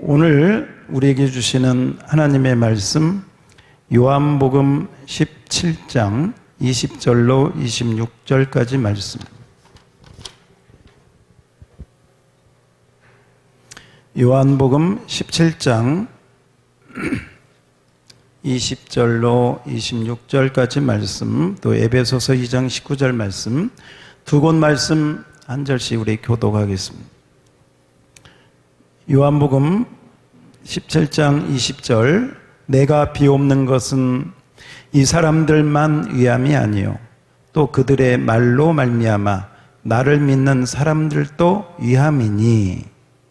오늘 우리에게 주시는 하나님의 말씀 요한복음 17장 20절로 26절까지 말씀. 요한복음 17장 20절로 26절까지 말씀, 또 에베소서 2장 19절 말씀, 두 곳 말씀 한 절씩 우리 교독하겠습니다. 요한복음 17장 20절, 내가 비옵는 것은 이 사람들만 위함이 아니요 또 그들의 말로 말미암아 나를 믿는 사람들도 위함이니.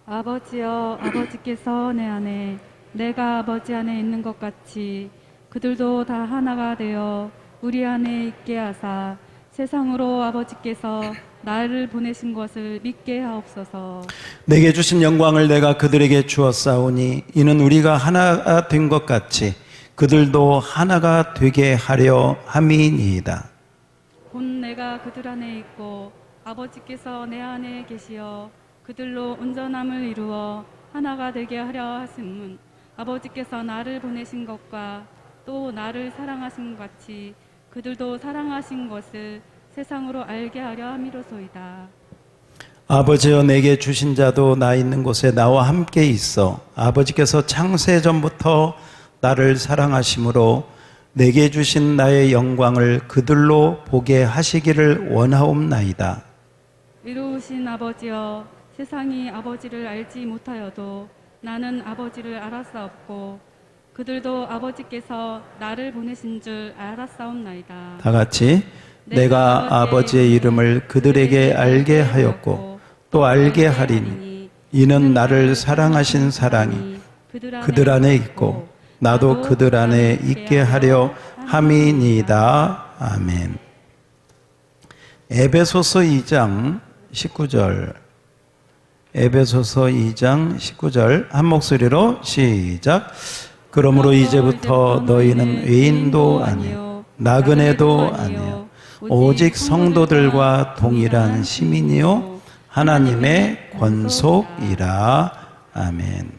아버지여, 아버지께서 내 안에 내가 아버지 안에 있는 것 같이 그들도 다 하나가 되어 우리 안에 있게 하사 세상으로 아버지께서 나를 보내신 것을 믿게 하옵소서. 내게 주신 영광을 내가 그들에게 주었사오니 이는 우리가 하나가 된 것 같이 그들도 하나가 되게 하려 함이니이다. 곧 내가 그들 안에 있고 아버지께서 내 안에 계시어 그들로 온전함을 이루어 하나가 되게 하려 하심은 아버지께서 나를 보내신 것과 또 나를 사랑하신 것 같이 그들도 사랑하신 것을 세상으로 알게 하려 함이로소이다. 아버지여, 내게 주신 자도 나 있는 곳에 나와 함께 있어 아버지께서 창세 전부터 나를 사랑하심으로 내게 주신 나의 영광을 그들로 보게 하시기를 원하옵나이다. 이루신 아버지여, 세상이 아버지를 알지 못하여도 나는 아버지를 알았사옵고 그들도 아버지께서 나를 보내신 줄 알았사옵나이다. 다 같이 내가 아버지의 이름을 그들에게 알게 하였고 또 알게 하리니 이는 나를 사랑하신 사랑이 그들 안에 있고 나도 그들 안에 있게 하려 함이니이다. 아멘. 에베소서 2장 19절, 에베소서 2장 19절 한 목소리로 시작. 그러므로 이제부터 너희는 외인도 아니요 나그네도 아니요 오직 성도들과 동일한 시민이요 하나님의 권속이라. 아멘.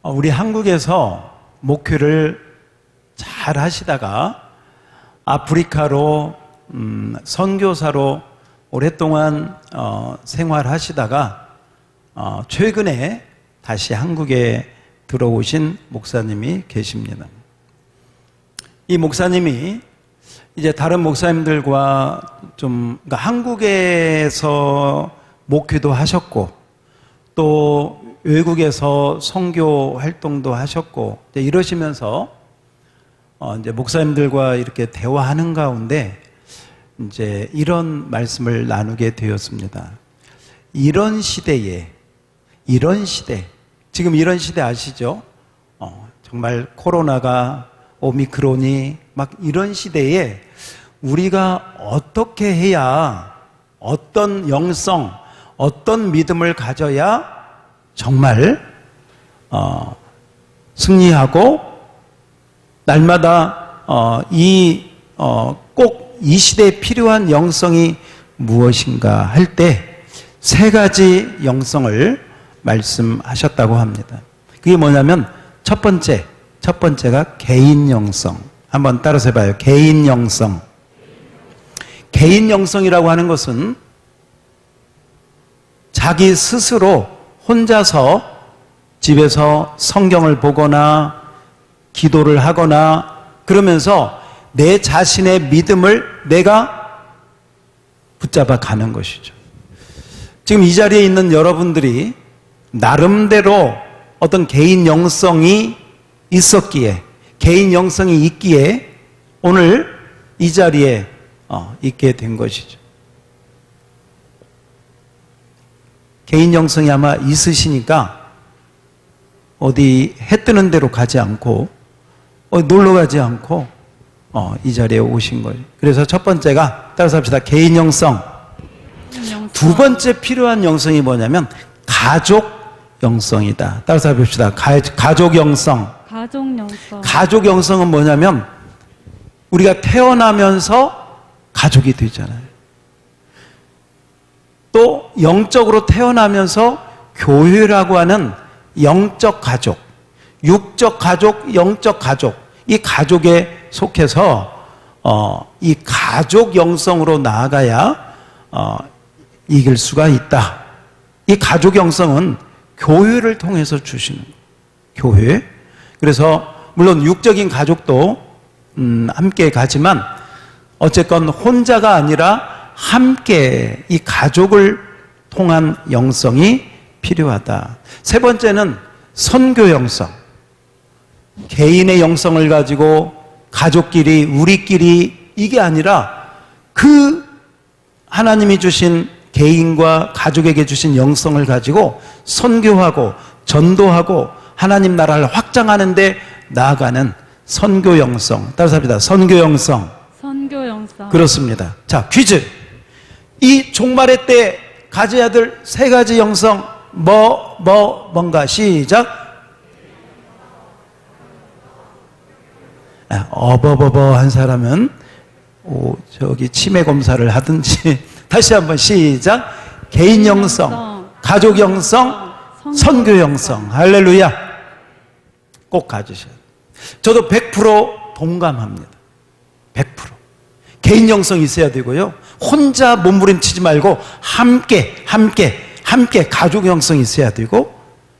우리 한국에서 목회를 잘 하시다가 아프리카로 선교사로 오랫동안 생활하시다가 최근에 다시 한국에 들어오신 목사님이 계십니다. 이 목사님이 이제 다른 목사님들과 좀 한국에서 목회도 하셨고 또 외국에서 선교 활동도 하셨고 이러시면서 이제 목사님들과 이렇게 대화하는 가운데 이제 이런 말씀을 나누게 되었습니다. 이런 시대, 지금 이런 시대 아시죠? 정말 코로나가 오미크론이 막 이런 시대에 우리가 어떻게 해야 어떤 영성, 어떤 믿음을 가져야 정말 승리하고 날마다 꼭 이 시대에 필요한 영성이 무엇인가 할 때 세 가지 영성을 말씀하셨다고 합니다. 그게 뭐냐면 첫 번째가 개인 영성. 한번 따라서 해봐요. 개인 영성. 개인 영성이라고 하는 것은 자기 스스로 혼자서 집에서 성경을 보거나 기도를 하거나 그러면서 내 자신의 믿음을 내가 붙잡아 가는 것이죠. 지금 이 자리에 있는 여러분들이 나름대로 어떤 개인 영성이 있었기에, 개인 영성이 있기에 오늘 이 자리에 있게 된 것이죠. 개인 영성이 아마 있으시니까 어디 해 뜨는 데로 가지 않고 놀러 가지 않고 이 자리에 오신 거죠. 그래서 첫 번째가 따라서 합시다. 개인 영성. 두 번째 필요한 영성이 뭐냐면 가족 영성이다. 따라서 해봅시다. 가족 영성. 가족 영성은 뭐냐면 우리가 태어나면서 가족이 되잖아요. 또 영적으로 태어나면서 교회라고 하는 영적 가족, 육적 가족, 영적 가족, 이 가족에 속해서 이 가족 영성으로 나아가야 이길 수가 있다. 이 가족 영성은 교회를 통해서 주시는 거예요. 교회. 그래서 물론 육적인 가족도 함께 가지만 어쨌건 혼자가 아니라 함께 이 가족을 통한 영성이 필요하다. 세 번째는 선교 영성. 개인의 영성을 가지고 가족끼리, 우리끼리 이게 아니라 그 하나님이 주신 개인과 가족에게 주신 영성을 가지고 선교하고 전도하고 하나님 나라를 확장하는 데 나아가는 선교 영성. 따라서 합니다. 선교 영성. 선교 영성. 그렇습니다. 자, 퀴즈. 이 종말의 때 가져야 될 세 가지 영성 뭔가 시작. 어버버버 한 사람은 저기 치매 검사를 하든지 다시 한번 시작. 개인 영성, 가족 영성, 선교 영성. 할렐루야. 꼭 가지셔야 돼요. 저도 100% 동감합니다. 100%. 개인 영성 있어야 되고요. 혼자 몸부림치지 말고 함께 가족 영성이 있어야 되고,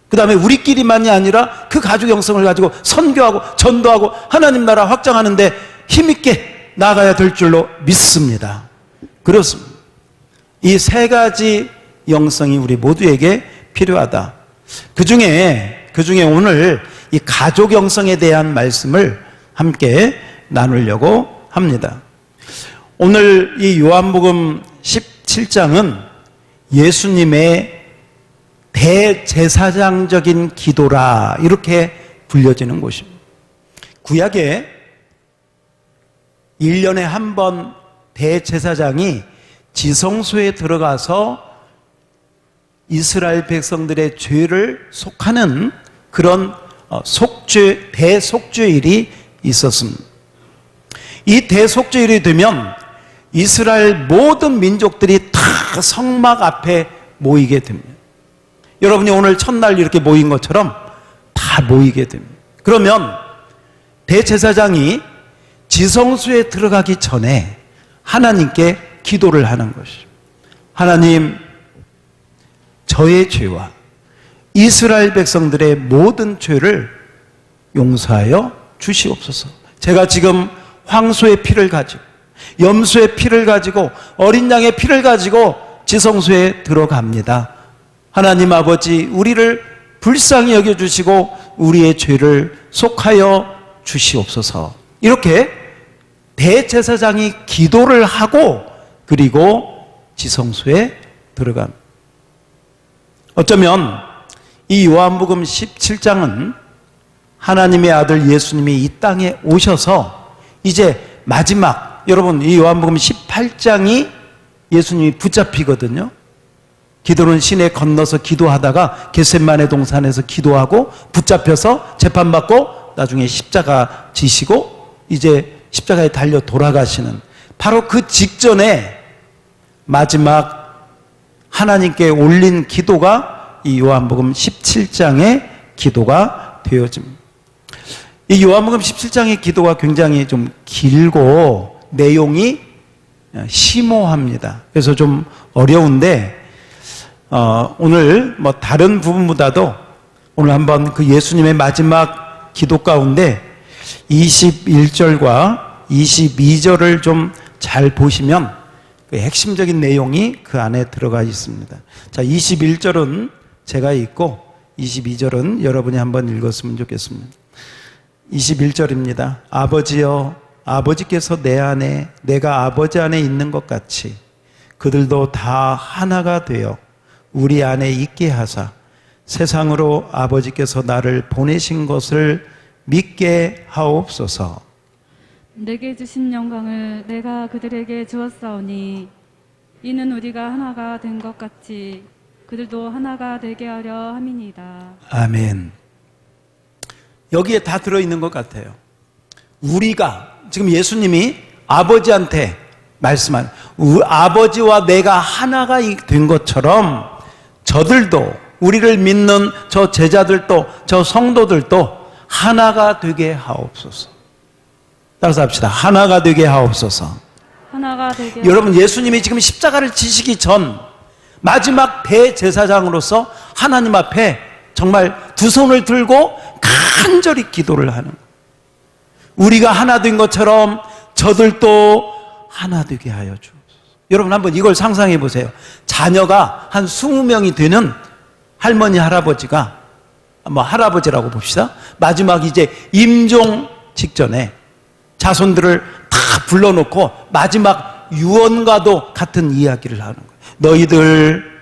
그 다음에 우리끼리만이 아니라 그 가족 영성을 가지고 선교하고 전도하고 하나님 나라 확장하는데 힘있게 나가야 될 줄로 믿습니다. 그렇습니다. 이 세 가지 영성이 우리 모두에게 필요하다. 그 중에 오늘 이 가족 영성에 대한 말씀을 함께 나누려고 합니다. 오늘 이 요한복음 17장은 예수님의 대제사장적인 기도라 이렇게 불려지는 곳입니다. 구약에 1년에 한 번 대제사장이 지성소에 들어가서 이스라엘 백성들의 죄를 속하는 그런 대속죄일이 있었습니다. 이 대속죄일이 되면 이스라엘 모든 민족들이 다 성막 앞에 모이게 됩니다. 여러분이 오늘 첫날 이렇게 모인 것처럼 다 모이게 됩니다. 그러면 대제사장이 지성소에 들어가기 전에 하나님께 기도를 하는 것이죠. 하나님, 저의 죄와 이스라엘 백성들의 모든 죄를 용서하여 주시옵소서. 제가 지금 황소의 피를 가지고 염소의 피를 가지고 어린 양의 피를 가지고 지성소에 들어갑니다. 하나님 아버지, 우리를 불쌍히 여겨주시고 우리의 죄를 속하여 주시옵소서. 이렇게 대제사장이 기도를 하고 그리고 지성소에 들어갑니다. 어쩌면 이 요한복음 17장은 하나님의 아들 예수님이 이 땅에 오셔서 이제 마지막, 여러분 이 요한복음 18장이 예수님이 붙잡히거든요. 기도는 시내 건너서 기도하다가 겟세마네 동산에서 기도하고 붙잡혀서 재판받고 나중에 십자가 지시고 이제 십자가에 달려 돌아가시는 바로 그 직전에 마지막 하나님께 올린 기도가 이 요한복음 17장의 기도가 되어집니다. 이 요한복음 17장의 기도가 굉장히 좀 길고 내용이 심오합니다. 그래서 좀 어려운데 오늘 뭐 다른 부분보다도 오늘 한번 그 예수님의 마지막 기도 가운데 21절과 22절을 좀 잘 보시면 그 핵심적인 내용이 그 안에 들어가 있습니다. 자, 21절은 제가 읽고 22절은 여러분이 한번 읽었으면 좋겠습니다. 21절입니다. 아버지여, 아버지께서 내 안에, 내가 아버지 안에 있는 것 같이 그들도 다 하나가 되어 우리 안에 있게 하사 세상으로 아버지께서 나를 보내신 것을 믿게 하옵소서. 내게 주신 영광을 내가 그들에게 주었사오니 이는 우리가 하나가 된 것 같이 그들도 하나가 되게 하려 함이니이다. 아멘. 여기에 다 들어있는 것 같아요. 우리가, 지금 예수님이 아버지한테 말씀한 아버지와 내가 하나가 된 것처럼 저들도, 우리를 믿는 저 제자들도, 저 성도들도 하나가 되게 하옵소서. 따라서 합시다. 하나가 되게 하옵소서. 하나가 되게 여러분, 예수님이 지금 십자가를 지시기 전 마지막 대제사장으로서 하나님 앞에 정말 두 손을 들고 간절히 기도를 하는 거예요. 우리가 하나 된 것처럼 저들도 하나 되게 하여 주옵소서. 여러분, 한번 이걸 상상해 보세요. 자녀가 한 20명이 되는 할머니, 할아버지가, 할아버지라고 봅시다. 마지막 이제 임종 직전에 자손들을 다 불러놓고 마지막 유언과도 같은 이야기를 하는 거예요. 너희들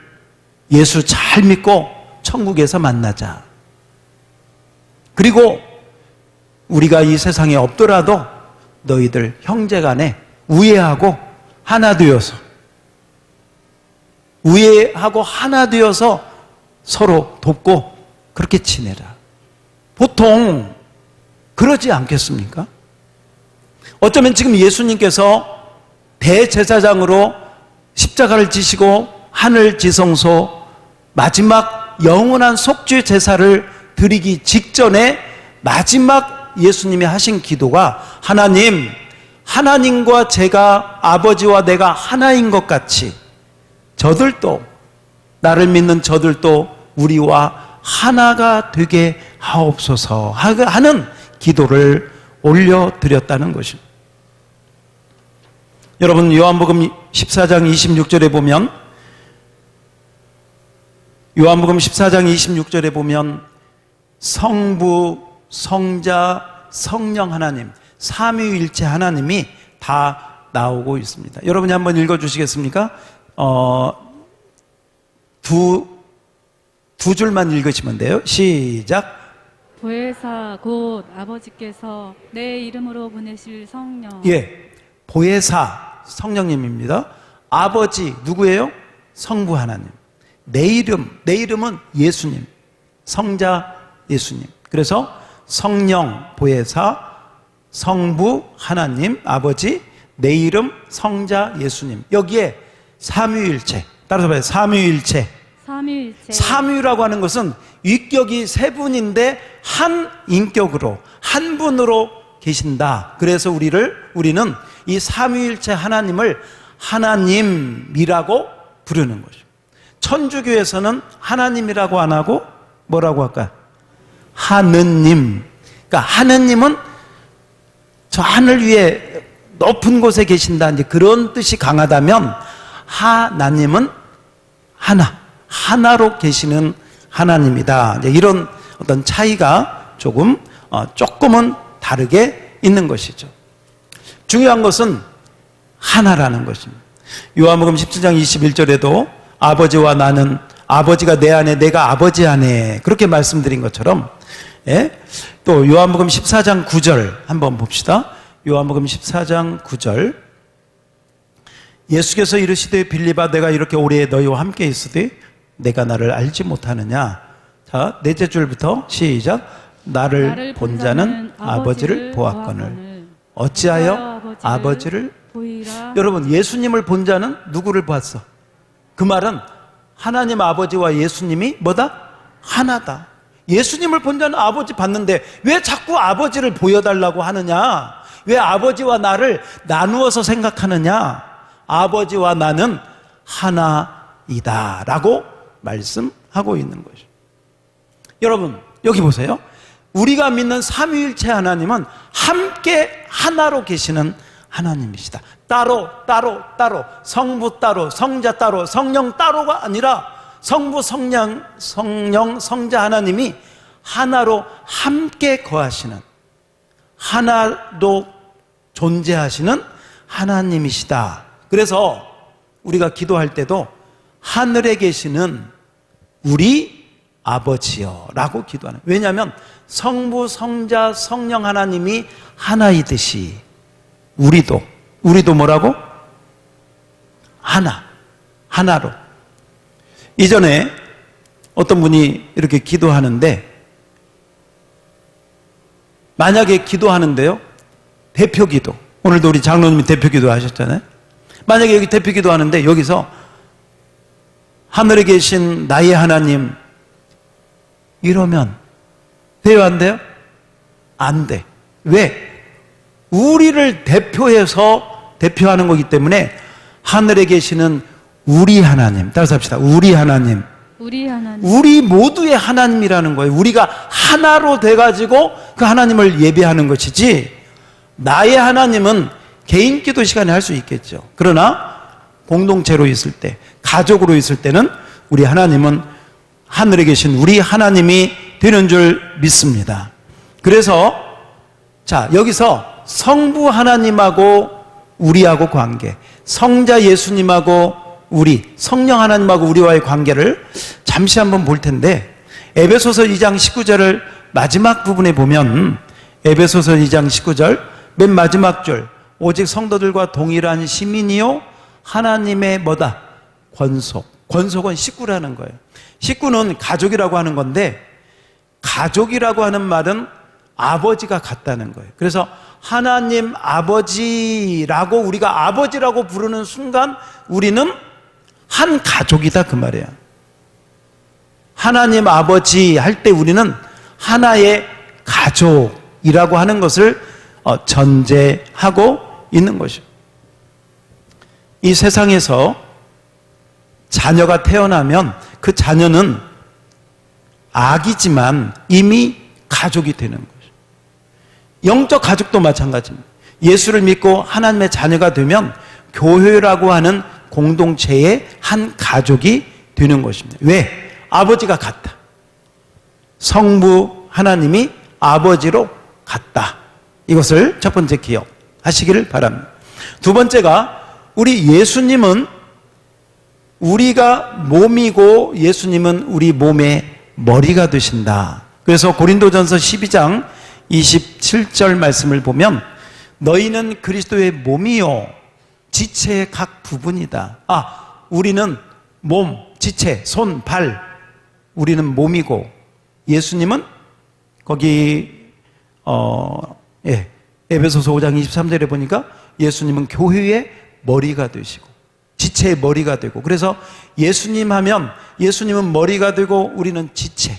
예수 잘 믿고 천국에서 만나자. 그리고 우리가 이 세상에 없더라도 너희들 형제간에 우애하고 하나 되어서, 우애하고 하나 되어서 서로 돕고 그렇게 지내라. 보통 그러지 않겠습니까? 어쩌면 지금 예수님께서 대제사장으로 십자가를 지시고 하늘 지성소 마지막 영원한 속죄 제사를 드리기 직전에 마지막 예수님이 하신 기도가 하나님, 하나님과 제가, 아버지와 내가 하나인 것 같이 저들도, 나를 믿는 저들도 우리와 하나가 되게 하옵소서 하는 기도를 올려드렸다는 것입니다. 여러분, 요한복음 14장 26절에 보면, 요한복음 14장 26절에 보면 성부, 성자, 성령 하나님, 삼위일체 하나님이 다 나오고 있습니다. 여러분이 한번 읽어주시겠습니까? 두 줄만 읽으시면 돼요. 시작. 보혜사 곧 아버지께서 내 이름으로 보내실 성령. 예, 보혜사 성령님입니다. 아버지 누구예요? 성부 하나님. 내 이름은 예수님, 성자 예수님. 그래서 성령 보혜사, 성부 하나님 아버지, 내 이름 성자 예수님. 여기에 삼위일체, 따라서 봐요. 삼위일체. 삼위라고 하는 것은 위격이 세 분인데 한 인격으로, 한 분으로 계신다. 그래서 우리는 이 삼위일체 하나님을 하나님이라고 부르는 거죠. 천주교에서는 하나님이라고 안 하고 뭐라고 할까요? 하느님. 그러니까 하느님은 저 하늘 위에 높은 곳에 계신다, 이제 그런 뜻이 강하다면, 하나님은 하나로 계시는 하나님이다. 이제 이런 어떤 차이가 조금은 다르게 있는 것이죠. 중요한 것은 하나라는 것입니다. 요한복음 17장 21절에도 아버지와 나는, 아버지가 내 안에 내가 아버지 안에, 그렇게 말씀드린 것처럼, 예? 또 요한복음 14장 9절 한번 봅시다. 요한복음 14장 9절. 예수께서 이르시되 빌립아, 내가 이렇게 오래 너희와 함께 있으되 내가 나를 알지 못하느냐. 자, 넷째 줄부터 시작. 나를 본 자는 아버지를 보았거늘 어찌하여 아버지를 보이라. 여러분, 예수님을 본 자는 누구를 봤어? 그 말은 하나님 아버지와 예수님이 뭐다? 하나다. 예수님을 본 자는 아버지 봤는데 왜 자꾸 아버지를 보여달라고 하느냐? 왜 아버지와 나를 나누어서 생각하느냐? 아버지와 나는 하나이다 라고 말씀하고 있는 것이죠. 여러분, 여기 보세요. 우리가 믿는 삼위일체 하나님은 함께 하나로 계시는 하나님이시다. 따로 성부 따로, 성자 따로, 성령 따로가 아니라 성부, 성령, 성자 하나님이 하나로 함께 거하시는, 하나로 존재하시는 하나님이시다. 그래서 우리가 기도할 때도 하늘에 계시는 우리 아버지여 라고 기도하는, 왜냐하면 성부, 성자, 성령 하나님이 하나이듯이 우리도 뭐라고? 하나로. 이전에 어떤 분이 이렇게 기도하는데, 만약에 기도하는데요, 대표기도, 오늘도 우리 장로님이 대표기도 하셨잖아요. 만약에 여기 대표 기도하는데 여기서 하늘에 계신 나의 하나님 이러면 돼요, 안 돼요? 안 돼. 왜? 우리를 대표하는 거기 때문에 하늘에 계시는 우리 하나님, 따라서 합시다. 우리 하나님. 우리 하나님. 우리 모두의 하나님이라는 거예요. 우리가 하나로 돼가지고 그 하나님을 예배하는 것이지, 나의 하나님은 개인 기도 시간에 할 수 있겠죠. 그러나 공동체로 있을 때, 가족으로 있을 때는 우리 하나님은 하늘에 계신 우리 하나님이 되는 줄 믿습니다. 그래서 자, 여기서 성부 하나님하고 우리하고 관계, 성자 예수님하고 우리, 성령 하나님하고 우리와의 관계를 잠시 한번 볼 텐데, 에베소서 2장 19절을 마지막 부분에 보면, 에베소서 2장 19절 맨 마지막 줄, 오직 성도들과 동일한 시민이요 하나님의 뭐다? 권속. 권속은 식구라는 거예요. 식구는 가족이라고 하는 건데, 가족이라고 하는 말은 아버지가 같다는 거예요. 그래서 하나님 아버지라고, 우리가 아버지라고 부르는 순간 우리는 한 가족이다, 그 말이에요. 하나님 아버지 할 때 우리는 하나의 가족이라고 하는 것을 전제하고 있는 것이죠. 이 세상에서 자녀가 태어나면 그 자녀는 아기지만 이미 가족이 되는 거죠. 영적 가족도 마찬가지입니다. 예수를 믿고 하나님의 자녀가 되면 교회라고 하는 공동체의 한 가족이 되는 것입니다. 왜? 아버지가 같다. 성부 하나님이 아버지로 같다. 이것을 첫 번째 기억하시기를 바랍니다. 두 번째가, 우리 예수님은 우리가 몸이고 예수님은 우리 몸의 머리가 되신다. 그래서 고린도전서 12장 27절 말씀을 보면, 너희는 그리스도의 몸이요 지체의 각 부분이다. 우리는 몸, 지체, 손, 발, 우리는 몸이고, 예수님은 거기 에베소서 5장 23절에 보니까 예수님은 교회의 머리가 되시고 지체의 머리가 되고, 그래서 예수님 하면 예수님은 머리가 되고 우리는 지체,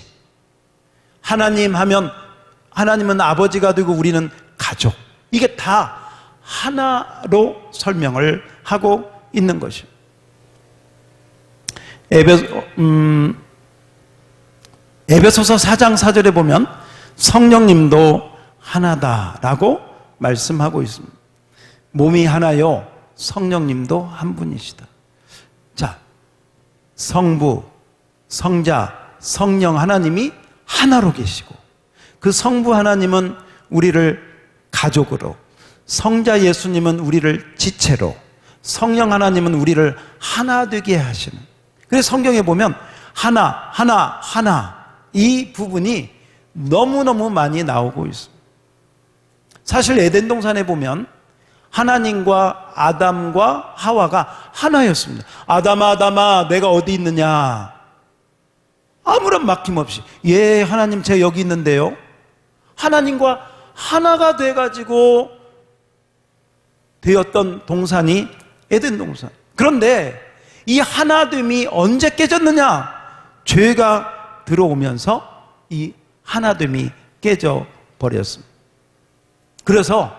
하나님 하면 하나님은 아버지가 되고 우리는 가족, 이게 다 하나로 설명을 하고 있는 것이죠. 에베소서 4장 4절에 보면 성령님도 하나다라고 말씀하고 있습니다. 몸이 하나요, 성령님도 한 분이시다. 자, 성부, 성자, 성령 하나님이 하나로 계시고, 그 성부 하나님은 우리를 가족으로, 성자 예수님은 우리를 지체로, 성령 하나님은 우리를 하나 되게 하시는. 그래서 성경에 보면 하나, 하나, 하나, 이 부분이 너무너무 많이 나오고 있습니다. 사실 에덴 동산에 보면 하나님과 아담과 하와가 하나였습니다. 아담아, 아담아, 내가 어디 있느냐? 아무런 막힘없이, 예, 하나님 제 여기 있는데요. 하나님과 하나가 돼가지고 되었던 동산이 에덴 동산. 그런데 이 하나됨이 언제 깨졌느냐? 죄가 들어오면서 이 하나됨이 깨져 버렸습니다. 그래서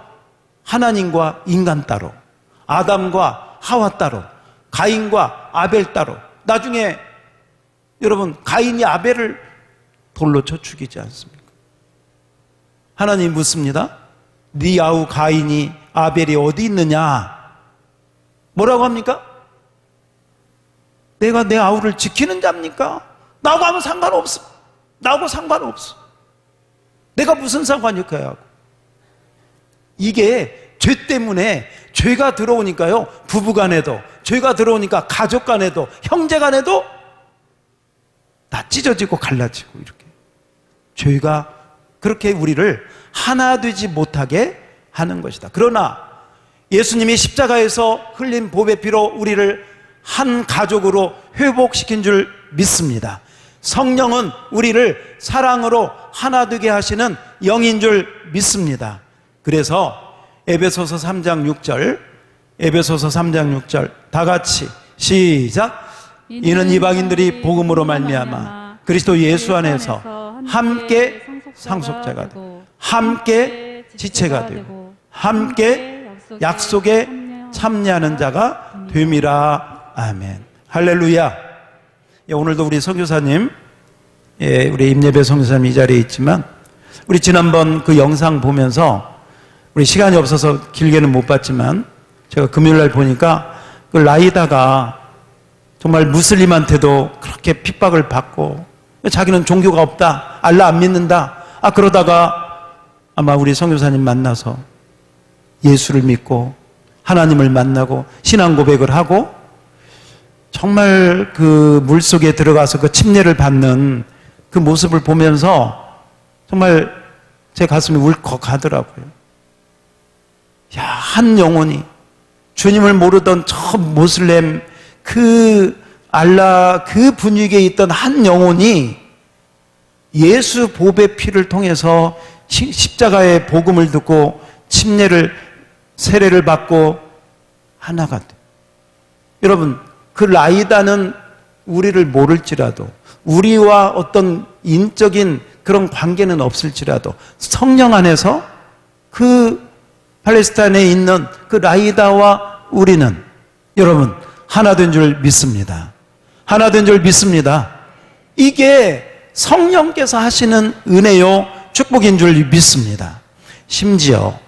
하나님과 인간 따로, 아담과 하와 따로, 가인과 아벨 따로. 나중에 여러분, 가인이 아벨을 돌로 쳐 죽이지 않습니까? 하나님이 묻습니다. 네 아우 가인이 아벨이 어디 있느냐? 뭐라고 합니까? 내가 내 아우를 지키는 자입니까? 나하고 아무 상관없어. 나하고 상관없어. 내가 무슨 상관이 있어야 하고. 이게 죄 때문에, 죄가 들어오니까요, 부부간에도, 죄가 들어오니까 가족간에도, 형제간에도 다 찢어지고 갈라지고, 이렇게 죄가 그렇게 우리를 하나 되지 못하게 하는 것이다. 그러나 예수님이 십자가에서 흘린 보배 피로 우리를 한 가족으로 회복시킨 줄 믿습니다. 성령은 우리를 사랑으로 하나 되게 하시는 영인 줄 믿습니다. 그래서 에베소서 3장 6절, 에베소서 3장 6절 다 같이 시작. 이는 이방인들이 복음으로 말미암아 그리스도 예수 안에서 함께 상속자가 되고 함께 지체가 되고 함께 약속에 참여하는 자가 됨이라. 아멘. 할렐루야. 오늘도 우리 선교사님, 우리 임예배 선교사님 이 자리에 있지만 우리 지난번 그 영상 보면서 우리 시간이 없어서 길게는 못 봤지만 제가 금요일날 보니까 그 라이다가 정말 무슬림한테도 그렇게 핍박을 받고 자기는 종교가 없다, 알라 안 믿는다. 그러다가 아마 우리 선교사님 만나서 예수를 믿고 하나님을 만나고 신앙 고백을 하고 정말 그 물속에 들어가서 그 침례를 받는 그 모습을 보면서 정말 제 가슴이 울컥하더라고요. 야, 한 영혼이 주님을 모르던 저 모슬렘 그 알라 그 분위기에 있던 한 영혼이 예수 보배 피를 통해서 십자가의 복음을 듣고 침례를 세례를 받고 하나가 돼. 여러분, 그 라이다는 우리를 모를지라도 우리와 어떤 인적인 그런 관계는 없을지라도 성령 안에서 그 팔레스타인에 있는 그 라이다와 우리는 여러분 하나 된 줄 믿습니다. 하나 된 줄 믿습니다. 이게 성령께서 하시는 은혜요 축복인 줄 믿습니다. 심지어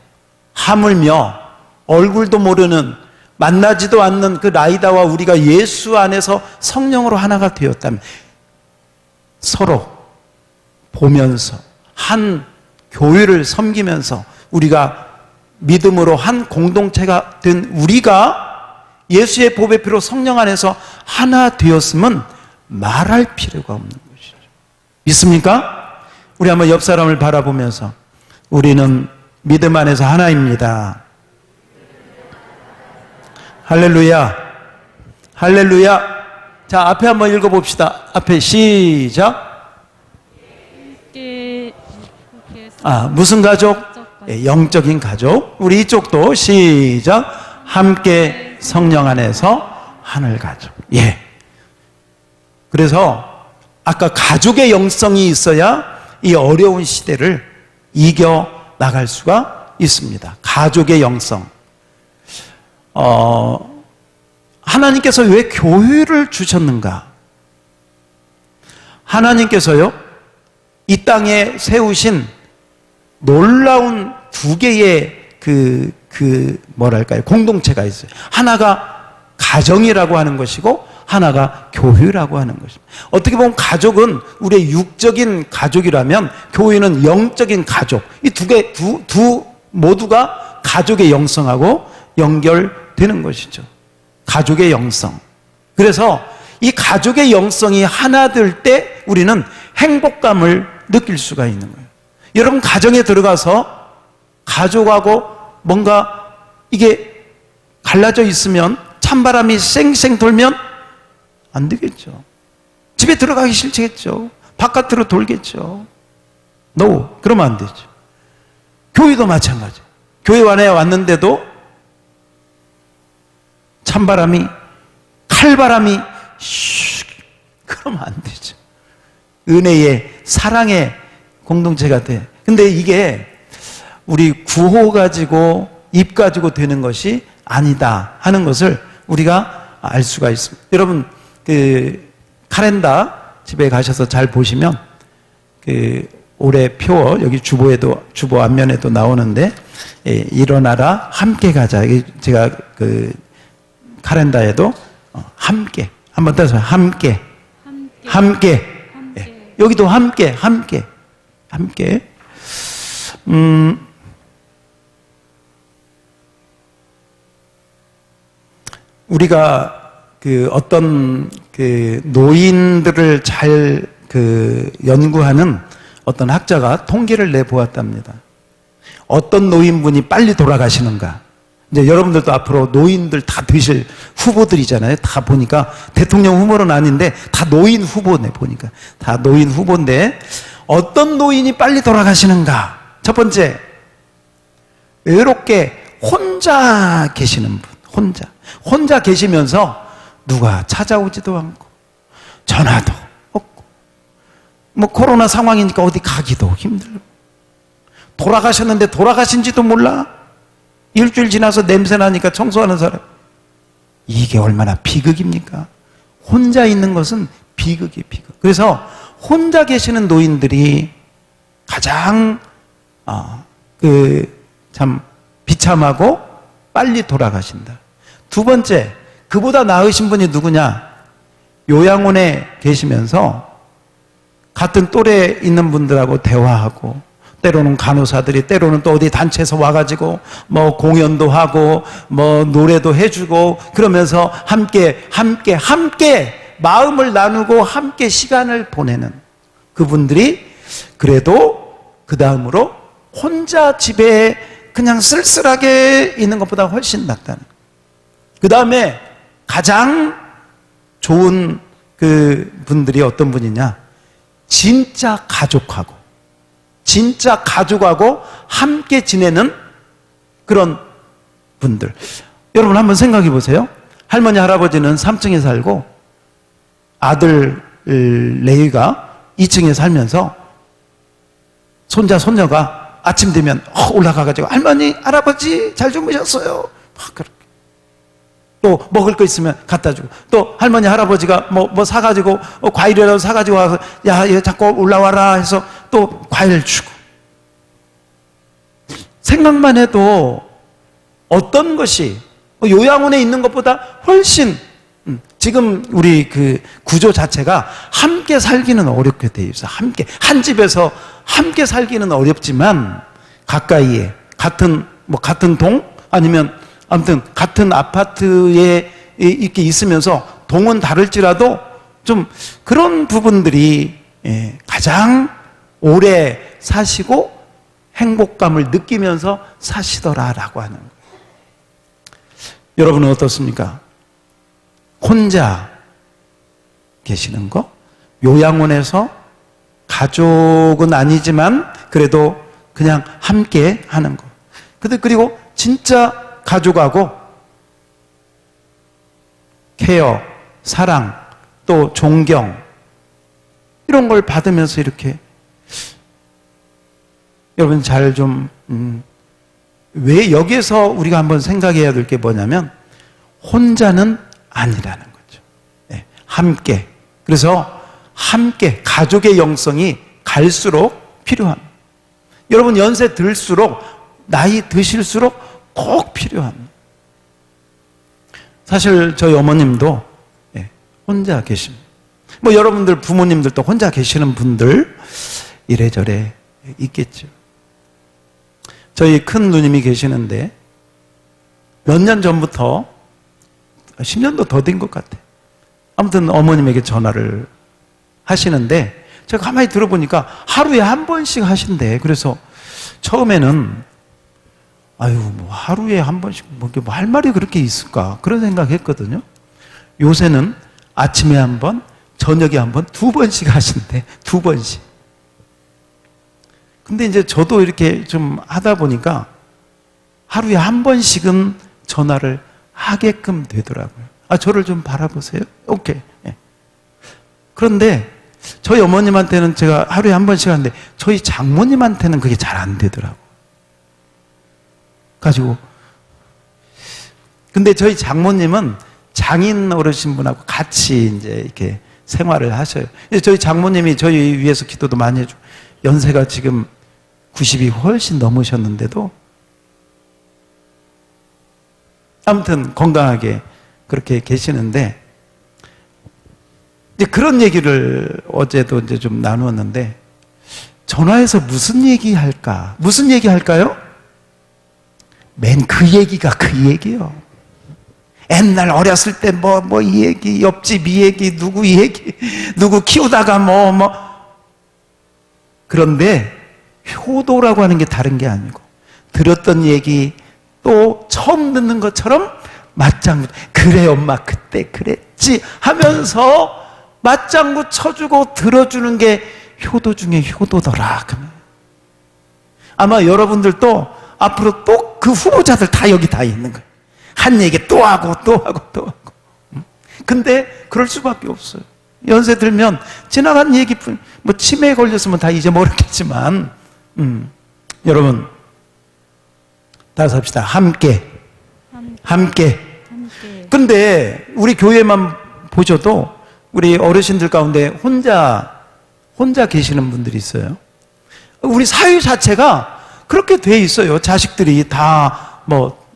하물며 얼굴도 모르는 만나지도 않는 그 라이다와 우리가 예수 안에서 성령으로 하나가 되었다면 서로 보면서 한 교회를 섬기면서 우리가 믿음으로 한 공동체가 된 우리가 예수의 보배 피로 성령 안에서 하나 되었음은 말할 필요가 없는 것이죠. 믿습니까? 우리 한번 옆 사람을 바라보면서 우리는 믿음 안에서 하나입니다. 할렐루야. 할렐루야. 자, 앞에 한번 읽어봅시다. 앞에 시작. 무슨 가족? 영적인 가족. 우리 이쪽도 시작. 함께 성령 안에서 하늘 가족. 예. 그래서 아까 가족의 영성이 있어야 이 어려운 시대를 이겨 나갈 수가 있습니다. 가족의 영성. 하나님께서 왜 교회를 주셨는가? 하나님께서요, 이 땅에 세우신 놀라운 두 개의 뭐랄까요, 공동체가 있어요. 하나가 가정이라고 하는 것이고, 하나가 교회라고 하는 것입니다. 어떻게 보면 가족은 우리의 육적인 가족이라면, 교회는 영적인 가족. 이 두 모두가 가족의 영성하고 연결되는 것이죠. 가족의 영성. 그래서 이 가족의 영성이 하나 될 때 우리는 행복감을 느낄 수가 있는 거예요. 여러분, 가정에 들어가서 가족하고 뭔가 이게 갈라져 있으면, 찬바람이 쌩쌩 돌면 안 되겠죠. 집에 들어가기 싫겠죠. 바깥으로 돌겠죠. No, 그러면 안 되죠. 교회도 마찬가지. 교회 안에 왔는데도 찬바람이, 칼바람이 그러면 안 되죠. 은혜의, 사랑의 공동체가 돼. 근데 이게 우리 구호 가지고 입 가지고 되는 것이 아니다 하는 것을 우리가 알 수가 있습니다. 여러분, 그 카렌다 집에 가셔서 잘 보시면 그 올해 표 여기 주보 앞면에도 나오는데, 일어나라 함께 가자. 제가 그 카렌다에도 함께 한번 따서 함께. 예. 여기도 함께. 우리가 그 어떤 그 노인들을 잘 그 연구하는 어떤 학자가 통계를 내보았답니다. 어떤 노인분이 빨리 돌아가시는가. 이제 여러분들도 앞으로 노인들 다 되실 후보들이잖아요. 다 보니까 대통령 후보는 아닌데 다 노인 후보네. 보니까 다 노인 후보인데 어떤 노인이 빨리 돌아가시는가. 첫 번째, 외롭게 혼자 계시는 분. 혼자 계시면서 누가 찾아오지도 않고 전화도 없고 뭐 코로나 상황이니까 어디 가기도 힘들고 돌아가셨는데 돌아가신지도 몰라. 일주일 지나서 냄새 나니까 청소하는 사람. 이게 얼마나 비극입니까? 혼자 있는 것은 비극이 비극. 그래서 혼자 계시는 노인들이 가장 참 비참하고 빨리 돌아가신다. 두 번째, 그보다 나으신 분이 누구냐? 요양원에 계시면서 같은 또래 있는 분들하고 대화하고, 때로는 간호사들이, 때로는 또 어디 단체에서 와가지고 뭐 공연도 하고 뭐 노래도 해주고 그러면서 함께 마음을 나누고 함께 시간을 보내는 그분들이 그래도 그 다음으로 혼자 집에 그냥 쓸쓸하게 있는 것보다 훨씬 낫다는. 그 다음에 가장 좋은 그 분들이 어떤 분이냐? 진짜 가족하고 함께 지내는 그런 분들. 여러분 한번 생각해 보세요. 할머니 할아버지는 3층에 살고 아들 레이가 2층에 살면서 손자 손녀가 아침 되면 올라가가지고 할머니 할아버지 잘 주무셨어요. 막 그렇게. 또 먹을 거 있으면 갖다 주고, 또 할머니 할아버지가 뭐 사가지고 과일이라도 사가지고 와서 야 이거 자꾸 올라와라 해서 또 과일 주고. 생각만 해도 어떤 것이 요양원에 있는 것보다 훨씬 지금 우리 그 구조 자체가 함께 살기는 어렵게 돼 있어. 한 집에서 함께 살기는 어렵지만 가까이에 같은 동 아니면 아무튼 같은 아파트에 이렇게 있으면서 동은 다를지라도 좀 그런 부분들이 가장 오래 사시고 행복감을 느끼면서 사시더라라고 하는 거예요. 여러분은 어떻습니까? 혼자 계시는 거? 요양원에서 가족은 아니지만 그래도 그냥 함께 하는 거. 그리고 진짜 가족하고 케어, 사랑, 또 존경 이런 걸 받으면서 이렇게 여러분 잘 좀 왜 여기에서 우리가 한번 생각해야 될 게 뭐냐면 혼자는 아니라는 거죠. 네, 함께. 그래서 함께 가족의 영성이 갈수록 필요합니다. 여러분 연세 들수록 나이 드실수록 꼭 필요합니다. 사실 저희 어머님도 혼자 계십니다. 뭐 여러분들 부모님들도 혼자 계시는 분들 이래저래 있겠죠. 저희 큰 누님이 계시는데 몇 년 전부터 10년도 더 된 것 같아요. 아무튼 어머님에게 전화를 하시는데 제가 가만히 들어보니까 하루에 한 번씩 하신대. 그래서 처음에는 뭐 하루에 한 번씩 뭐 할 말이 그렇게 있을까 그런 생각했거든요. 요새는 아침에 한 번, 저녁에 한 번, 2번씩 하신대. 2번씩. 근데 이제 저도 이렇게 좀 하다 보니까 하루에 한 번씩은 전화를 하게끔 되더라고요. 저를 좀 바라보세요. 오케이. 그런데 저희 어머님한테는 제가 하루에 한 번씩 하는데 저희 장모님한테는 그게 잘 안 되더라고요. 가지고 근데 저희 장모님은 장인 어르신분하고 같이 이제 이렇게 생활을 하셔요. 저희 장모님이 저희 위해서 기도도 많이 해주고 연세가 지금 90이 훨씬 넘으셨는데도 아무튼 건강하게 그렇게 계시는데 이제 그런 얘기를 어제도 이제 좀 나누었는데 전화해서 무슨 얘기 할까요? 맨 그 얘기가 그 얘기요. 옛날 어렸을 때 뭐 이 얘기, 옆집 이 얘기, 누구 이 얘기, 누구 키우다가 그런데 효도라고 하는 게 다른 게 아니고 들었던 얘기 또 처음 듣는 것처럼 맞장구, 그래 엄마 그때 그랬지 하면서 맞장구 쳐주고 들어주는 게 효도 중에 효도더라. 아마 여러분들도 앞으로 또 그 후보자들 다 여기 다 있는 거예요. 한 얘기 또 하고 또 하고 또 하고. 근데 그럴 수밖에 없어요. 연세 들면 지나간 얘기뿐, 뭐 치매에 걸렸으면 다 잊어먹었겠지만, 여러분, 다시 합시다. 함께. 함께. 근데 우리 교회만 보셔도 우리 어르신들 가운데 혼자 계시는 분들이 있어요. 우리 사회 자체가 그렇게 돼 있어요. 자식들이 다 뭐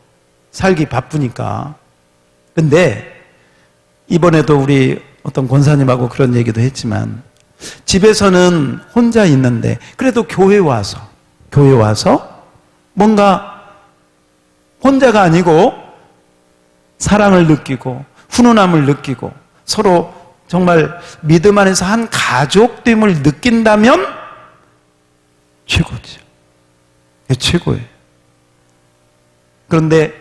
살기 바쁘니까. 근데 이번에도 우리 어떤 권사님하고 그런 얘기도 했지만, 집에서는 혼자 있는데 그래도 교회 와서 뭔가 혼자가 아니고 사랑을 느끼고 훈훈함을 느끼고 서로 정말 믿음 안에서 한 가족됨을 느낀다면 최고죠. 최고예요. 그런데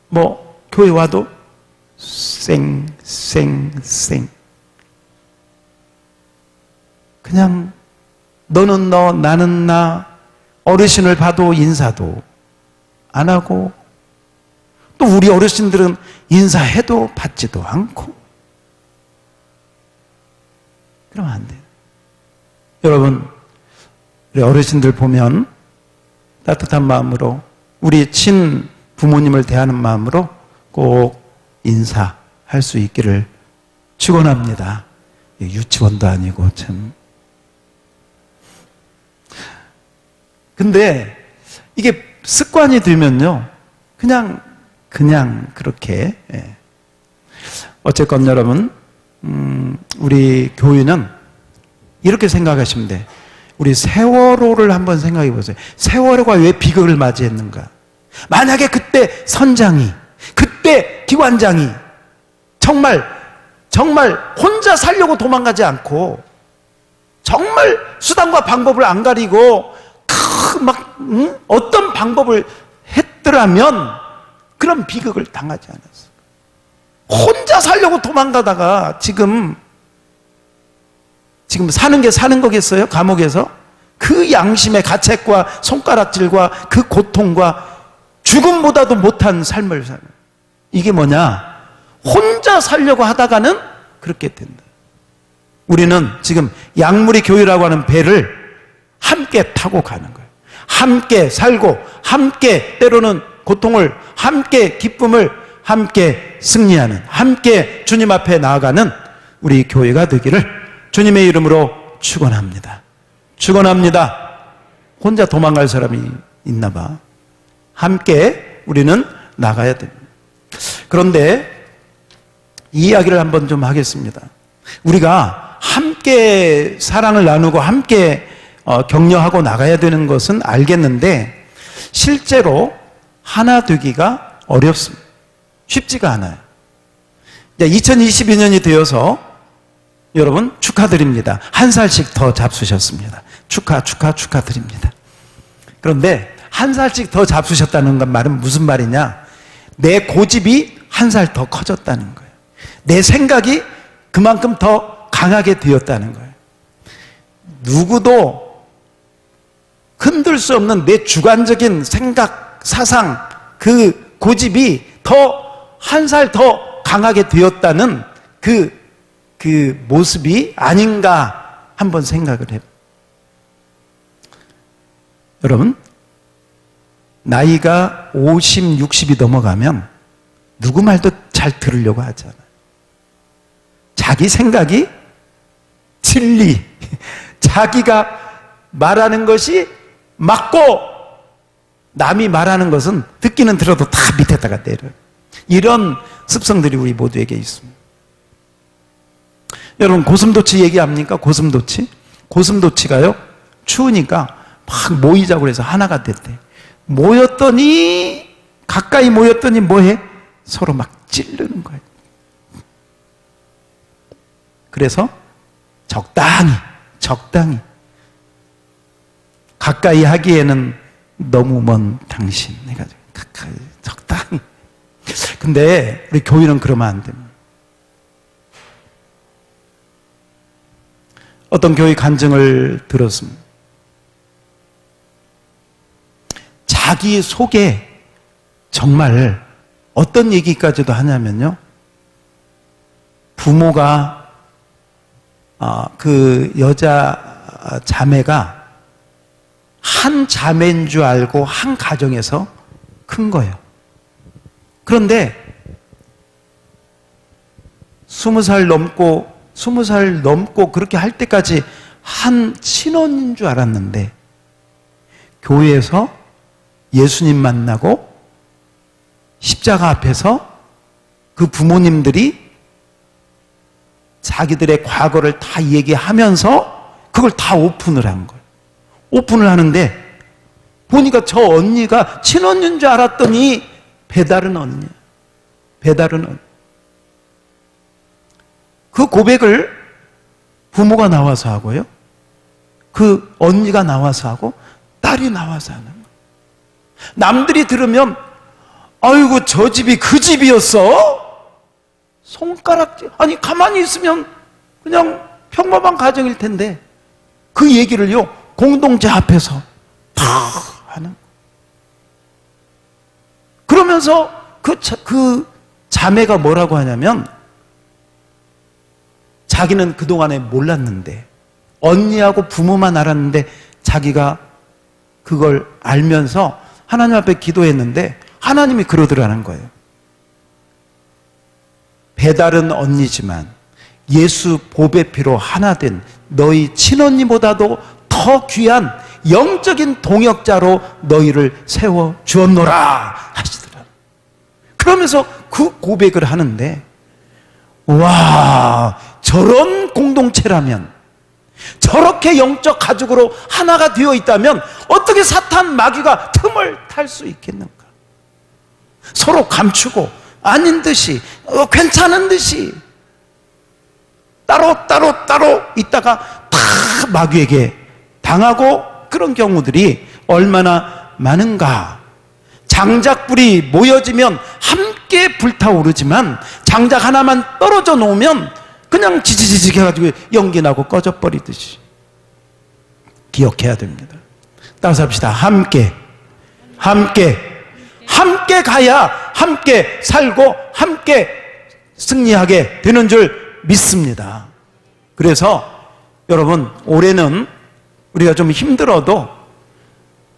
뭐 교회 와도 쌩 그냥 너는 너 나는 나, 어르신을 봐도 인사도 안 하고, 또 우리 어르신들은 인사해도 받지도 않고. 그러면 안 돼요. 여러분, 우리 어르신들 보면 따뜻한 마음으로, 우리 친 부모님을 대하는 마음으로 꼭 인사할 수 있기를 축원합니다. 유치원도 아니고 참. 근데 이게 습관이 들면요, 그냥 그렇게. 어쨌건 여러분, 우리 교회는 이렇게 생각하시면 돼. 우리 세월호를 한번 생각해 보세요. 세월호가 왜 비극을 맞이했는가? 만약에 그때 선장이, 그때 기관장이 정말 혼자 살려고 도망가지 않고, 정말 수단과 방법을 안 가리고 어떤 방법을 했더라면 그런 비극을 당하지 않았어. 혼자 살려고 도망가다가 지금 사는 게 사는 거겠어요? 감옥에서? 그 양심의 가책과 손가락질과 그 고통과 죽음보다도 못한 삶을 사는. 이게 뭐냐? 혼자 살려고 하다가는 그렇게 된다. 우리는 지금 양무리 교회라고 하는 배를 함께 타고 가는 거예요. 함께 살고, 함께 때로는 고통을, 함께 기쁨을, 함께 승리하는, 함께 주님 앞에 나아가는 우리 교회가 되기를 주님의 이름으로 축원합니다. 축원합니다. 혼자 도망갈 사람이 있나 봐. 함께 우리는 나가야 됩니다. 그런데 이 이야기를 한번 좀 하겠습니다. 우리가 함께 사랑을 나누고 함께 격려하고 나가야 되는 것은 알겠는데, 실제로 하나 되기가 어렵습니다. 쉽지가 않아요. 2022년이 되어서 여러분 축하드립니다. 한 살씩 더 잡수셨습니다. 축하드립니다. 그런데 한 살씩 더 잡수셨다는 말은 무슨 말이냐? 내 고집이 한 살 더 커졌다는 거예요. 내 생각이 그만큼 더 강하게 되었다는 거예요. 누구도 흔들 수 없는 내 주관적인 생각, 사상, 그 고집이 한 살 더 강하게 되었다는 그 모습이 아닌가 한번 생각을 해요. 여러분, 나이가 50, 60이 넘어가면 누구 말도 잘 들으려고 하잖아요. 자기 생각이 진리, 자기가 말하는 것이 맞고 남이 말하는 것은 듣기는 들어도 다 밑에다가 내려요. 이런 습성들이 우리 모두에게 있습니다. 여러분, 고슴도치 얘기합니까? 고슴도치가요, 추우니까 막 모이자고 해서 하나가 됐대. 가까이 모였더니 뭐해? 서로 막 찌르는 거예요. 그래서 적당히 가까이 하기에는 너무 먼 당신 해가지고 가까이 적당히. 근데 우리 교회는 그러면 안 됩니다. 어떤 교회 간증을 들었습니다. 자기 속에 정말 어떤 얘기까지도 하냐면요. 부모가 그 여자 자매가 한 자매인 줄 알고 한 가정에서 큰 거예요. 그런데 20살 넘고 그렇게 할 때까지 한 친언인 줄 알았는데 교회에서 예수님 만나고 십자가 앞에서 그 부모님들이 자기들의 과거를 다 얘기하면서 그걸 다 오픈을 한 거예요. 오픈을 하는데 보니까 저 언니가 친언니인 줄 알았더니 배다른 언니. 배다른 언니. 그 고백을 부모가 나와서 하고요. 그 언니가 나와서 하고 딸이 나와서 하는 거예요. 남들이 들으면 아이고 저 집이 그 집이었어? 손가락질. 아니 가만히 있으면 그냥 평범한 가정일 텐데 그 얘기를요 공동체 앞에서 다 하는 거예요. 그러면서 그 자매가 뭐라고 하냐면 자기는 그동안에 몰랐는데 언니하고 부모만 알았는데 자기가 그걸 알면서 하나님 앞에 기도했는데 하나님이 그러더라는 거예요. 배다른 언니지만 예수 보배 피로 하나 된 너희 친언니보다도 더 귀한 영적인 동역자로 너희를 세워 주었노라 하시더라. 그러면서 그 고백을 하는데 와, 저런 공동체라면, 저렇게 영적 가족으로 하나가 되어 있다면 어떻게 사탄 마귀가 틈을 탈 수 있겠는가? 서로 감추고 아닌 듯이 괜찮은 듯이 따로 있다가 다 마귀에게 당하고 그런 경우들이 얼마나 많은가. 장작불이 모여지면 함께 불타오르지만 장작 하나만 떨어져 놓으면 그냥 지지직 해가지고 연기 나고 꺼져버리듯이 기억해야 됩니다. 따라서 합시다. 함께 가야 함께 살고 함께 승리하게 되는 줄 믿습니다. 그래서 여러분 올해는 우리가 좀 힘들어도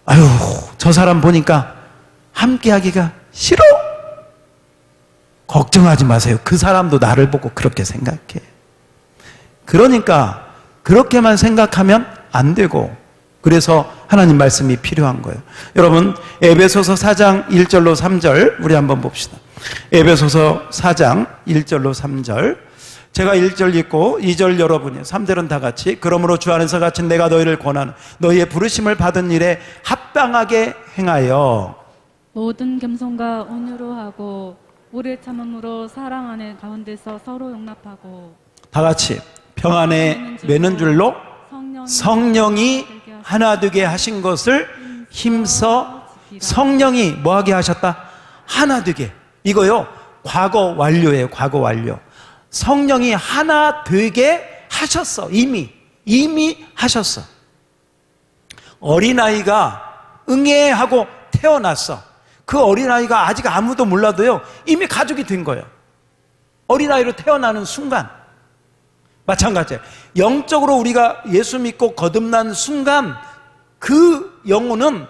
아유 저 사람 보니까 함께 하기가 싫어? 걱정하지 마세요. 그 사람도 나를 보고 그렇게 생각해. 그러니까 그렇게만 생각하면 안 되고 그래서 하나님 말씀이 필요한 거예요. 여러분 에베소서 4장 1절로 3절 우리 한번 봅시다. 에베소서 4장 1절로 3절 제가 1절 읽고 2절 여러분이 3절은 다 같이 그러므로 주 안에서 갇힌 내가 너희를 권하는 너희의 부르심을 받은 일에 합당하게 행하여 모든 겸손과 온유로 하고 오래 참음으로 사랑 안에 가운데서 서로 용납하고 다 같이 평안에 매는 줄로 성령이 하나 되게 하신 것을 힘써 성령이 뭐하게 하셨다? 하나 되게. 이거요 과거 완료예요. 과거 완료. 성령이 하나 되게 하셨어. 이미 하셨어. 어린아이가 응애 하고 태어났어. 그 어린아이가 아직 아무도 몰라도요 이미 가족이 된 거예요. 어린아이로 태어나는 순간 마찬가지예요. 영적으로 우리가 예수 믿고 거듭난 순간 그 영혼은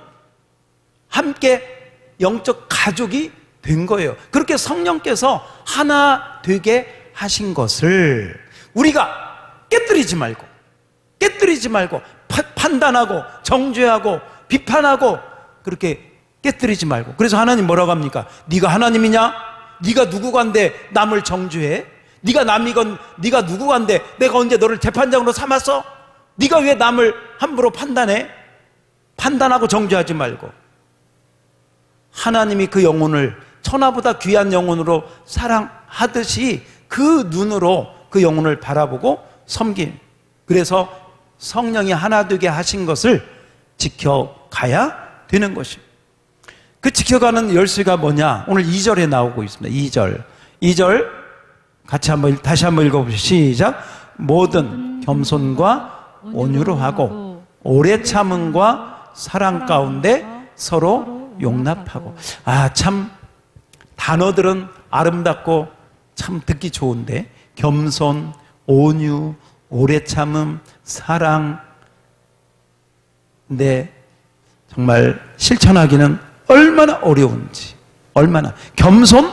함께 영적 가족이 된 거예요. 그렇게 성령께서 하나 되게 하신 것을 우리가 깨뜨리지 말고 판단하고 정죄하고 비판하고 그렇게 깨뜨리지 말고. 그래서 하나님 뭐라고 합니까? 네가 하나님이냐? 네가 누구간데 남을 정죄해? 네가 남이건 네가 누구간데 내가 언제 너를 재판장으로 삼았어? 네가 왜 남을 함부로 판단해? 판단하고 정죄하지 말고 하나님이 그 영혼을 천하보다 귀한 영혼으로 사랑하듯이 그 눈으로 그 영혼을 바라보고 섬김. 그래서 성령이 하나 되게 하신 것을 지켜가야 되는 것입니다. 그 지켜가는 열쇠가 뭐냐? 오늘 2절에 나오고 있습니다. 2절 같이 다시 한번 읽어보시죠. 시작. 모든 겸손과 온유로 하고 오래 참음과 사랑 가운데 서로 용납하고. 참 단어들은 아름답고 참 듣기 좋은데 겸손, 온유, 오래 참음, 사랑. 근데 정말 실천하기는 얼마나 어려운지. 얼마나. 겸손?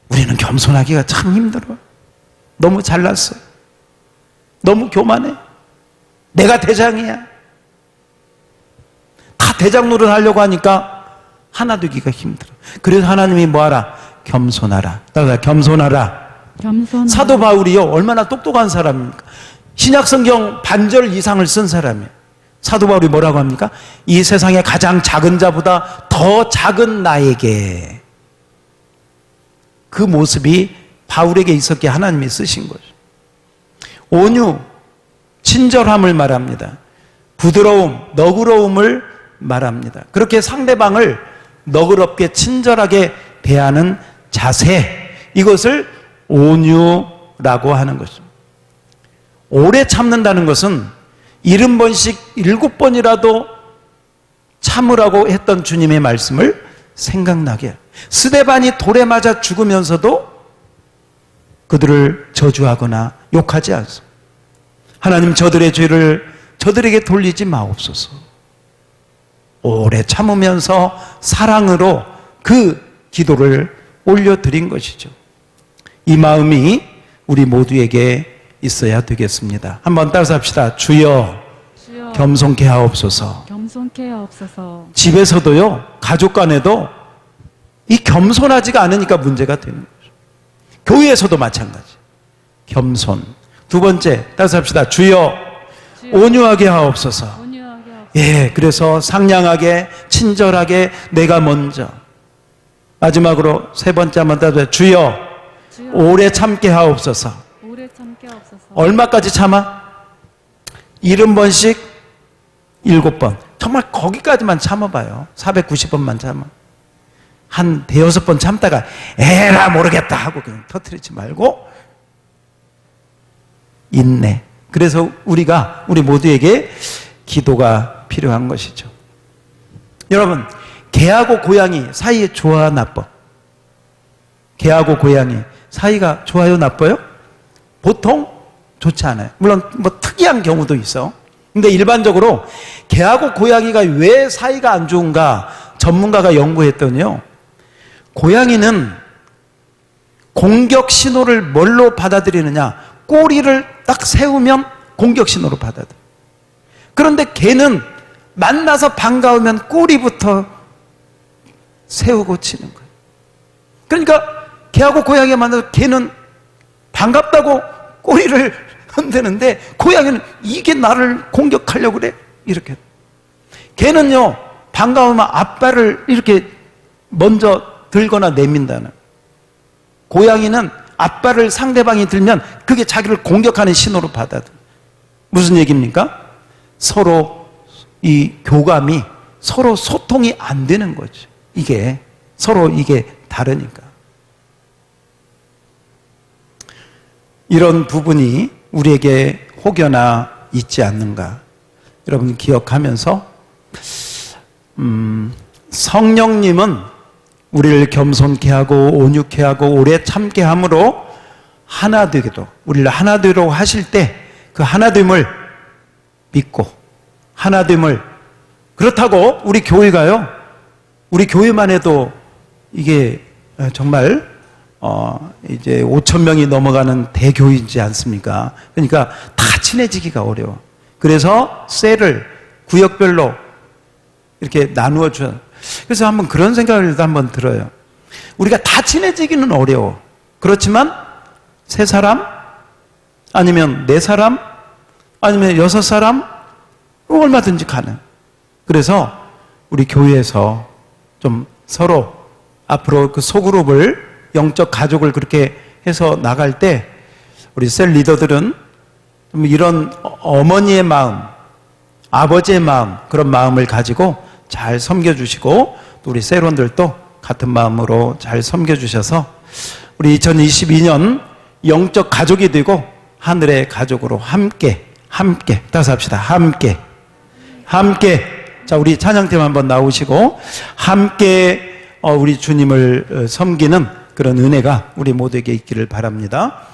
우리는 겸손하기가 참 힘들어요. 너무 잘났어요. 너무 교만해. 내가 대장이야. 다 대장 노릇 하려고 하니까 하나 되기가 힘들어. 그래서 하나님이 뭐하라? 겸손하라. 따라서 겸손하라. 겸손하라. 사도 바울이요, 얼마나 똑똑한 사람입니까? 신약성경 반절 이상을 쓴 사람이에요. 사도 바울이 뭐라고 합니까? 이 세상의 가장 작은 자보다 더 작은 나에게. 그 모습이 바울에게 있었기에 하나님이 쓰신 거죠. 온유, 친절함을 말합니다. 부드러움, 너그러움을 말합니다. 그렇게 상대방을 너그럽게 친절하게 대하는 자세, 이것을 온유라고 하는 것입니다. 오래 참는다는 것은 70번씩 7번이라도 참으라고 했던 주님의 말씀을 생각나게 해요. 스데반이 돌에 맞아 죽으면서도 그들을 저주하거나 욕하지 않습니다. 하나님, 저들의 죄를 저들에게 돌리지 마옵소서. 오래 참으면서 사랑으로 그 기도를 올려드린 것이죠. 이 마음이 우리 모두에게 있어야 되겠습니다. 한번 따라서 합시다. 주여, 주여 겸손케 하옵소서. 겸손케 하옵소서. 집에서도요, 가족 간에도 이 겸손하지가 않으니까 문제가 되는 거죠. 교회에서도 마찬가지. 겸손. 두 번째, 따라서 합시다. 주여, 온유하게 하옵소서. 온유하게 하옵소서. 예, 그래서 상냥하게, 친절하게, 내가 먼저. 마지막으로 세 번째 한번 따라서 주여, 주여 오래 참게 하옵소서. 오래 참게 하옵소서. 얼마까지 참아? 70번씩 7번. 정말 거기까지만 참아봐요. 490번만 참아. 한 대여섯 번 참다가 에라 모르겠다 하고 그냥 터뜨리지 말고 인내. 그래서 우리 모두에게 기도가 필요한 것이죠. 여러분, 개하고 고양이 사이에 좋아 나빠? 개하고 고양이 사이가 좋아요 나빠요? 보통 좋지 않아요. 물론 뭐 특이한 경우도 있어. 근데 일반적으로 개하고 고양이가 왜 사이가 안 좋은가 전문가가 연구했더니요, 고양이는 공격 신호를 뭘로 받아들이느냐? 꼬리를 딱 세우면 공격 신호로 받아들여. 그런데 개는 만나서 반가우면 꼬리부터 세우고 치는 거예요. 그러니까 개하고 고양이가 만나서 개는 반갑다고 꼬리를 흔드는데 고양이는 이게 나를 공격하려고 그래? 이렇게. 개는요, 반가우면 앞발을 이렇게 먼저 들거나 내민다는. 고양이는 앞발을 상대방이 들면 그게 자기를 공격하는 신호로 받아들여. 무슨 얘기입니까? 서로 이 교감이, 서로 소통이 안 되는 거죠. 이게 서로 이게 다르니까. 이런 부분이 우리에게 혹여나 있지 않는가, 여러분 기억하면서 성령님은 우리를 겸손케 하고 온유케 하고 오래 참게 함으로 하나 되기도, 우리를 하나 되도록 하실 때 그 하나됨을 믿고 하나됨을, 그렇다고 우리 교회가요, 우리 교회만 해도 이게 정말 이제 5,000명이 넘어가는 대교회이지 않습니까? 그러니까 다 친해지기가 어려워. 그래서 셀을 구역별로 이렇게 나누어 줘요. 그래서 한번 그런 생각을 한번 들어요. 우리가 다 친해지기는 어려워. 그렇지만 3사람 아니면 4사람 아니면 6사람 얼마든지 가능. 그래서 우리 교회에서 좀 서로 앞으로 그 소그룹을, 영적 가족을 그렇게 해서 나갈 때 우리 셀 리더들은 좀 이런 어머니의 마음, 아버지의 마음, 그런 마음을 가지고 잘 섬겨주시고, 또 우리 셀원들도 같은 마음으로 잘 섬겨주셔서 우리 2022년 영적 가족이 되고 하늘의 가족으로 함께 따라서 합시다. 함께. 자, 우리 찬양팀 한번 나오시고 함께 우리 주님을 섬기는 그런 은혜가 우리 모두에게 있기를 바랍니다.